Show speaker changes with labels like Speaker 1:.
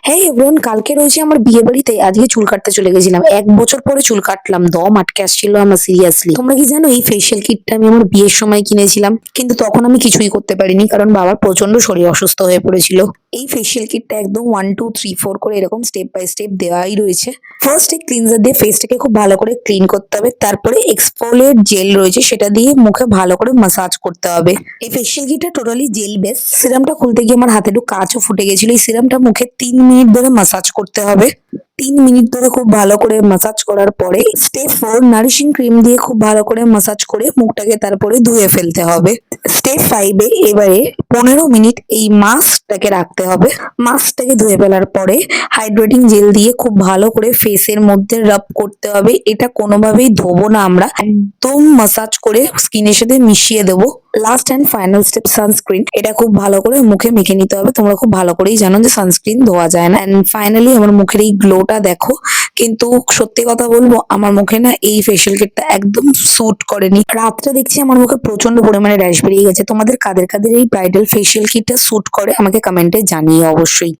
Speaker 1: হ্যাঁ এভরিওয়ান, কালকে রয়েছে আমার বিয়ে বাড়িতে। আজকে চুল কাটতে চলে গেছিলাম। 1 বছর পরে চুল কাটলাম, দম আটকে আসছিল আমার সিরিয়াসলি। তোমরা কি জানো এই ফেসিয়াল কিটটা আমি আমার বিয়ের সময় কিনেছিলাম, কিন্তু তখন আমি কিছুই করতে পারিনি কারণ বাবার প্রচন্ড শরীর অসুস্থ হয়ে পড়েছিল। এই ফেসিয়াল কিটটা একদম 1 2 3 4 করে এরকম স্টেপ বাই স্টেপ দেওয়াই রয়েছে। ফার্স্টে ক্লিনজার দিয়ে ফেসটাকে খুব ভালো করে ক্লিন করতে হবে, তারপরে এক্সফোলিয়েট জেল রয়েছে সেটা দিয়ে মুখে ভালো করে মাসাজ করতে হবে। এই ফেসিয়াল কিটটা টোটালি জেল বেস। সিরামটা খুলতে গিয়ে আমার হাতে একটু কাঁচও ফুটে গেছিল। এই সিরামটা মুখে 3 মিনিট ধরে মাসাজ করতে হবে। 3 মিনিট ধরে খুব ভালো করে মাসাজ করার পরে স্টেপ 4 নারিশিং ক্রিম দিয়ে খুব ভালো করে মাসাজ করে মুখটাকে তারপরে ধুয়ে ফেলতে হবে। স্টেপ 5 এবারে 15 মিনিট এই মাস্কটাকে রাখতে হবে। মাস্কটাকে ধুয়ে ফেলার পরে হাইড্রেটিং জেল দিয়ে খুব ভালো করে ফেসের মধ্যে রাব করতে হবে। এটা কোনোভাবেই ধোবো না, আমরা একদম মাসাজ করে স্কিনের সাথে মিশিয়ে দেবো। Last and final step sunscreen. এটা খুব ভালো করে মুখে মেখে নিতে হবে। তোমরা খুব ভালো করেই জানো যে সানস্ক্রিন ধোয়া যায় না। অ্যান্ড ফাইনালি আমার মুখের এই গ্লোটা দেখো। কিন্তু সত্যি কথা বলবো, আমার মুখে না এই ফেসিয়াল কিটটা একদম স্যুট করেনি। রাত্রে দেখছি আমার মুখে প্রচন্ড পরিমাণে র্যাশ বেরিয়ে গেছে। তোমাদের কাদের কাদের এই ব্রাইডাল ফেসিয়াল কিটটা স্যুট করে আমাকে কমেন্টে জানিয়ে অবশ্যই।